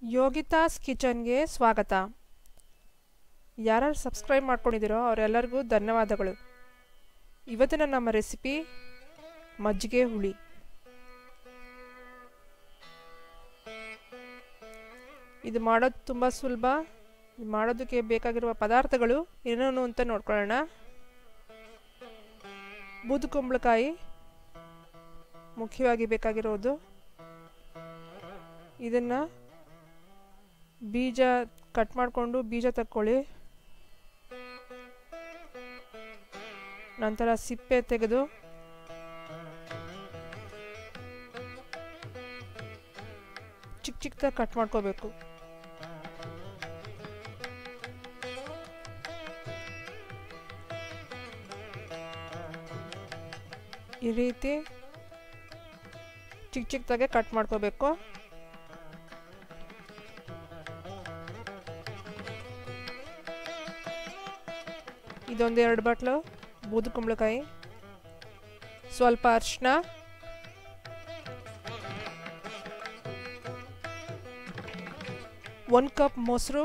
ಯೋಗಿತಾಸ್ ಕಿಚನ್ಗೆ ಸ್ವಾಗತ. ಯಾರು ಸಬ್ಸ್ಕ್ರೈಬ್ ಮಾಡ್ಕೊಂಡಿದ್ದೀರೋ ಅವರೆಲ್ಲರಿಗೂ ಧನ್ಯವಾದಗಳು. ಇವತ್ತಿನ ನಮ್ಮ ರೆಸಿಪಿ ಮಜ್ಜಿಗೆ ಹುಳಿ. ಇದು ಮಾಡೋದು ತುಂಬ ಸುಲಭ. ಮಾಡೋದಕ್ಕೆ ಬೇಕಾಗಿರುವ ಪದಾರ್ಥಗಳು ಏನೇನು ಅಂತ ನೋಡ್ಕೊಳ್ಳೋಣ. ಬೂದುಕುಂಬಳಕಾಯಿ ಮುಖ್ಯವಾಗಿ ಬೇಕಾಗಿರೋದು. ಇದನ್ನು ಬೀಜ ಕಟ್ ಮಾಡಿಕೊಂಡು ಬೀಜ ತಕ್ಕೊಳ್ಳಿ. ನಂತರ ಸಿಪ್ಪೆ ತೆಗೆದು ಚಿಕ್ಕ ಚಿಕ್ಕದಾಗಿ ಕಟ್ ಮಾಡ್ಕೋಬೇಕು. ಈ ರೀತಿ ಚಿಕ್ಕ ಚಿಕ್ಕದಾಗೆ ಕಟ್ ಮಾಡ್ಕೋಬೇಕು. ಇದೊಂದು 2 ಬಟ್ಲು ಬೂದುಕುಂಬಳಕಾಯಿ, ಸ್ವಲ್ಪ ಅರಿಶಿನ, ಒಂದು ಕಪ್ ಮೊಸರು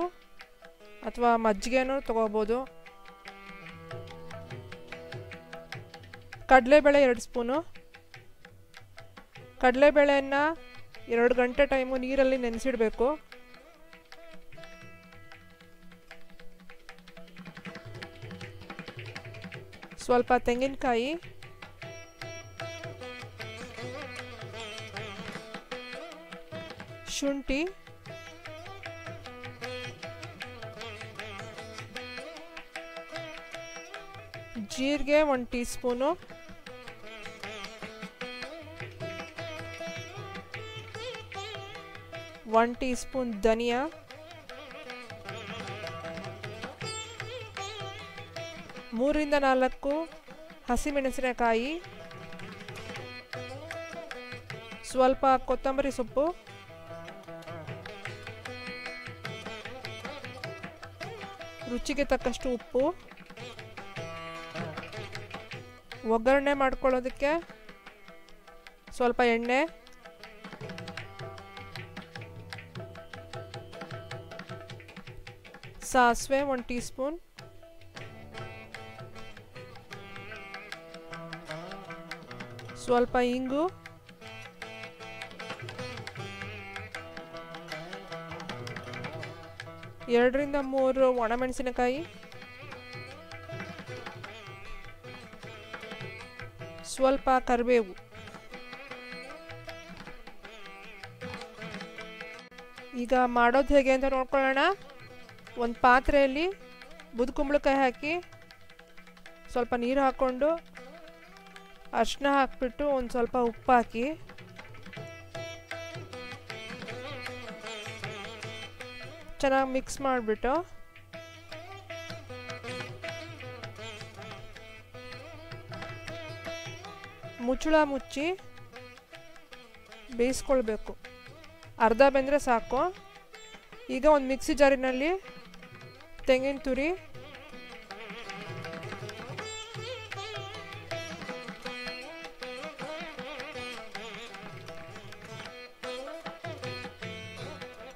ಅಥವಾ ಮಜ್ಜಿಗೆನೂ ತಗೋಬೋದು. ಕಡಲೆಬೇಳೆ 2 ಸ್ಪೂನು. ಕಡಲೆಬೇಳೆಯನ್ನು 2 ಗಂಟೆ ಟೈಮು ನೀರಲ್ಲಿ ನೆನೆಸಿಡಬೇಕು. ಸ್ವಲ್ಪ ತೆಂಗಿನಕಾಯಿ, ಶುಂಠಿ, ಜೀರಿಗೆ 1 teaspoon, one teaspoon ಧನಿಯಾ, 3 ರಿಂದ 4 ಹಸಿಮೆಣಸಿನಕಾಯಿ, ಸ್ವಲ್ಪ ಕೊತ್ತಂಬರಿ ಸೊಪ್ಪು, ರುಚಿಗೆ ತಕ್ಕಷ್ಟು ಉಪ್ಪು. ಒಗ್ಗರಣೆ ಮಾಡ್ಕೊಳ್ಳೋದಕ್ಕೆ ಸ್ವಲ್ಪ ಎಣ್ಣೆ, ಸಾಸಿವೆ 1 ಟೀ ಸ್ಪೂನ್, ಸ್ವಲ್ಪ ಇಂಗು, ಎರಡರಿಂದ 3 ಒಣಮೆಣಸಿನಕಾಯಿ, ಸ್ವಲ್ಪ ಕರಿಬೇವು. ಈಗ ಮಾಡೋದು ಹೇಗೆ ಅಂತ ನೋಡ್ಕೊಳ್ಳೋಣ. ಒಂದು ಪಾತ್ರೆಯಲ್ಲಿ ಬೂದುಕುಂಬಳಕಾಯಿ ಹಾಕಿ ಸ್ವಲ್ಪ ನೀರು ಹಾಕ್ಕೊಂಡು ಅರಿಶಿನ ಹಾಕ್ಬಿಟ್ಟು ಒಂದು ಸ್ವಲ್ಪ ಉಪ್ಪು ಹಾಕಿ ಚೆನ್ನಾಗಿ ಮಿಕ್ಸ್ ಮಾಡಿಬಿಟ್ಟು ಮುಚ್ಚಳ ಮುಚ್ಚಿ ಬೇಯಿಸ್ಕೊಳ್ಬೇಕು. ಅರ್ಧ ಬೆಂದರೆ ಸಾಕು. ಈಗ ಒಂದು ಮಿಕ್ಸಿ ಜಾರಿನಲ್ಲಿ ತೆಂಗಿನ ತುರಿ,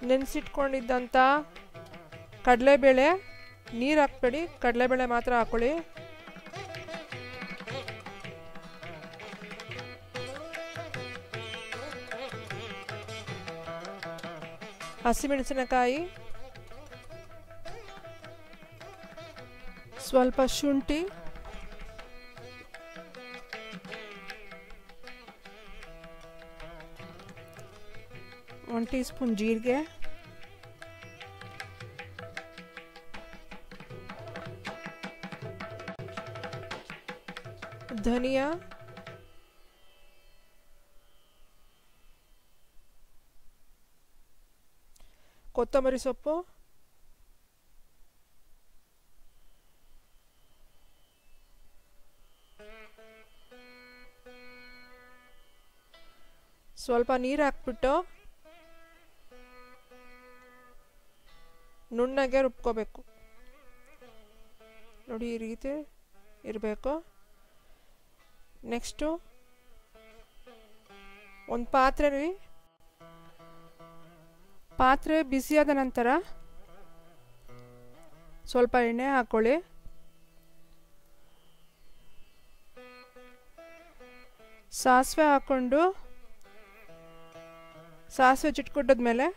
ನೆನೆಸಿಟ್ಕೊಂಡಿದ್ದಂಥ ಕಡಲೆಬೇಳೆ, ನೀರು ಹಾಕ್ಬೇಡಿ, ಕಡಲೆಬೇಳೆ ಮಾತ್ರ ಹಾಕ್ಕೊಳ್ಳಿ. ಹಸಿಮೆಣಸಿನಕಾಯಿ, ಸ್ವಲ್ಪ ಶುಂಠಿ, ಒನ್ ಟೀ ಸ್ಪೂನ್ ಜೀರಿಗೆ, ಧನಿಯಾ, ಕೊತ್ತಂಬರಿ ಸೊಪ್ಪು, ಸ್ವಲ್ಪ ನೀರು ಹಾಕ್ಬಿಟ್ಟು ನುಣ್ಣಗೆ ರುಬ್ಕೋಬೇಕು. ನೋಡಿ ಈ ರೀತಿ ಇರಬೇಕು. ನೆಕ್ಸ್ಟು ಒಂದು ಪಾತ್ರೆಯಲ್ಲಿ ಪಾತ್ರೆ ಬಿಸಿಯಾದ ನಂತರ ಸ್ವಲ್ಪ ಎಣ್ಣೆ ಹಾಕ್ಕೊಳ್ಳಿ. ಸಾಸಿವೆ ಹಾಕ್ಕೊಂಡು ಸಾಸಿವೆ ಚಿಟ್ಕೊಟ್ಟದ್ಮೇಲೆ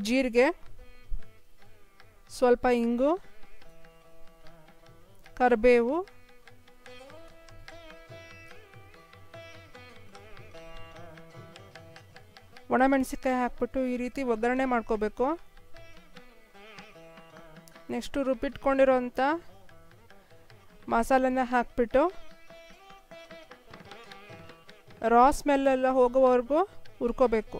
ಜೀರಿಗೆ, ಸ್ವಲ್ಪ ಇಂಗು, ಕರಿಬೇವು, ಒಣಮೆಣಸಿನ್ಕಾಯಿ ಹಾಕ್ಬಿಟ್ಟು ಈ ರೀತಿ ಒಗ್ಗರಣೆ ಮಾಡ್ಕೋಬೇಕು. ನೆಕ್ಸ್ಟು ರುಬ್ಬಿಟ್ಕೊಂಡಿರೋಂಥ ಮಸಾಲೆನ ಹಾಕ್ಬಿಟ್ಟು ರಾ ಸ್ಮೆಲ್ಲೆಲ್ಲ ಹೋಗೋವರೆಗೂ ಹುರ್ಕೋಬೇಕು.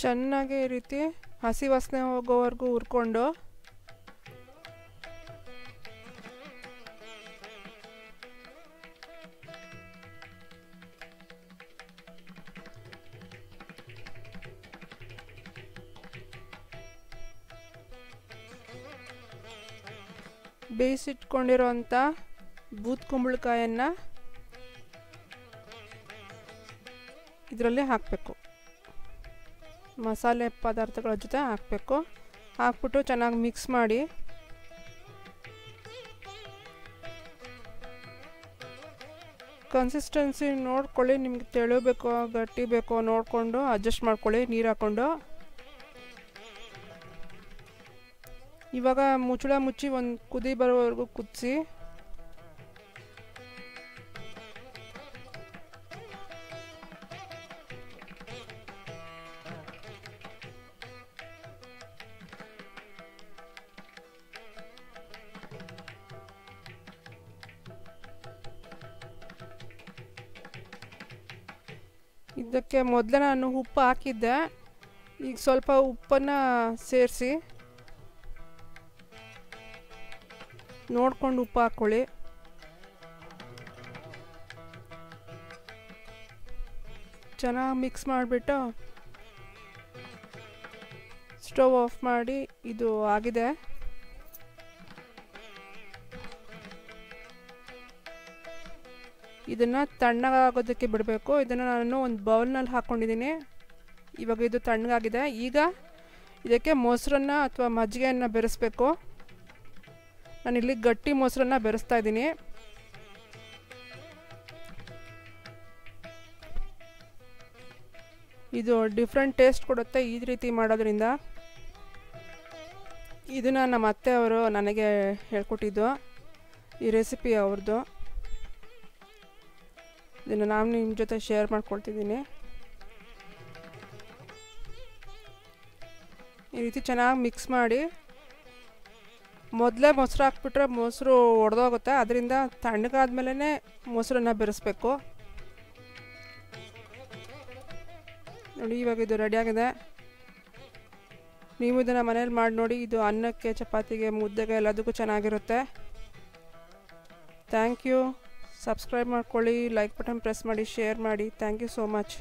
ಚೆನ್ನಾಗಿ ಈ ರೀತಿ ಹಸಿ ವಾಸನೆ ಹೋಗೋವರೆಗೂ ಹುರ್ಕೊಂಡು ಬೇಯಿಸಿಟ್ಕೊಂಡಿರೋಂಥ ಬೂದ್ ಕುಂಬಳಕಾಯನ್ನು ಇದರಲ್ಲಿ ಹಾಕಬೇಕು. ಮಸಾಲೆ ಪದಾರ್ಥಗಳ ಜೊತೆ ಹಾಕಬೇಕು. ಹಾಕ್ಬಿಟ್ಟು ಚೆನ್ನಾಗಿ ಮಿಕ್ಸ್ ಮಾಡಿ ಕನ್ಸಿಸ್ಟೆನ್ಸಿ ನೋಡ್ಕೊಳ್ಳಿ. ನಿಮ್ಗೆ ತೆಳು ಬೇಕೋ ಗಟ್ಟಿ ಬೇಕೋ ನೋಡಿಕೊಂಡು ಅಡ್ಜಸ್ಟ್ ಮಾಡ್ಕೊಳ್ಳಿ ನೀರು ಹಾಕ್ಕೊಂಡು. ಇವಾಗ ಮುಚ್ಚಳ ಮುಚ್ಚಿ ಒಂದು ಕುದಿ ಬರೋವರೆಗೂ ಕುದಿಸಿ ಇದಕ್ಕೆ ಮೊದಲೇ ನಾನು ಉಪ್ಪು ಹಾಕಿದ್ದೆ. ಈಗ ಸ್ವಲ್ಪ ಉಪ್ಪನ್ನು ಸೇರಿಸಿ ನೋಡ್ಕೊಂಡು ಉಪ್ಪು ಹಾಕ್ಕೊಳ್ಳಿ. ಚೆನ್ನಾಗಿ ಮಿಕ್ಸ್ ಮಾಡಿಬಿಟ್ಟು ಸ್ಟವ್ ಆಫ್ ಮಾಡಿ. ಇದು ಆಗಿದೆ. ಇದನ್ನು ತಣ್ಣಗಾಗೋದಕ್ಕೆ ಬಿಡಬೇಕು. ಇದನ್ನು ನಾನು ಒಂದು ಬೌಲ್ನಲ್ಲಿ ಹಾಕ್ಕೊಂಡಿದ್ದೀನಿ. ಇವಾಗ ಇದು ತಣ್ಣಗಾಗಿದೆ. ಈಗ ಇದಕ್ಕೆ ಮೊಸರನ್ನ ಅಥವಾ ಮಜ್ಜಿಗೆಯನ್ನು ಬೆರೆಸಬೇಕು. ನಾನಿಲ್ಲಿ ಗಟ್ಟಿ ಮೊಸರನ್ನ ಬೆರೆಸ್ತಾ ಇದ್ದೀನಿ. ಇದು ಡಿಫ್ರೆಂಟ್ ಟೇಸ್ಟ್ ಕೊಡುತ್ತೆ ಈ ರೀತಿ ಮಾಡೋದ್ರಿಂದ. ಇದನ್ನು ನಮ್ಮ ಅತ್ತೆಯವರು ನನಗೆ ಹೇಳ್ಕೊಟ್ಟಿದ್ದು, ಈ ರೆಸಿಪಿ ಅವ್ರದ್ದು. ಇದನ್ನು ನಾನು ನಿಮ್ಮ ಜೊತೆ ಶೇರ್ ಮಾಡ್ಕೊಳ್ತಿದ್ದೀನಿ. ಈ ರೀತಿ ಚೆನ್ನಾಗಿ ಮಿಕ್ಸ್ ಮಾಡಿ. ಮೊದಲೇ ಮೊಸರು ಹಾಕ್ಬಿಟ್ರೆ ಮೊಸರು ಒಡೆದೋಗುತ್ತೆ. ಅದರಿಂದ ತಣ್ಣಗಾದ್ಮೇಲೆ ಮೊಸರನ್ನ ಬೆರೆಸ್ಬೇಕು. ನೋಡಿ ಇವಾಗ ಇದು ರೆಡಿಯಾಗಿದೆ. ನೀವು ಇದನ್ನು ಮನೇಲಿ ಮಾಡಿ ನೋಡಿ. ಇದು ಅನ್ನಕ್ಕೆ, ಚಪಾತಿಗೆ, ಮುದ್ದೆಗೆ ಎಲ್ಲದಕ್ಕೂ ಚೆನ್ನಾಗಿರುತ್ತೆ. Thank you. ಸಬ್ಸ್ಕ್ರೈಬ್ ಮಾಡ್ಕೊಳ್ಳಿ, ಲೈಕ್ ಬಟನ್ ಪ್ರೆಸ್ ಮಾಡಿ, ಶೇರ್ ಮಾಡಿ. Thank you so much.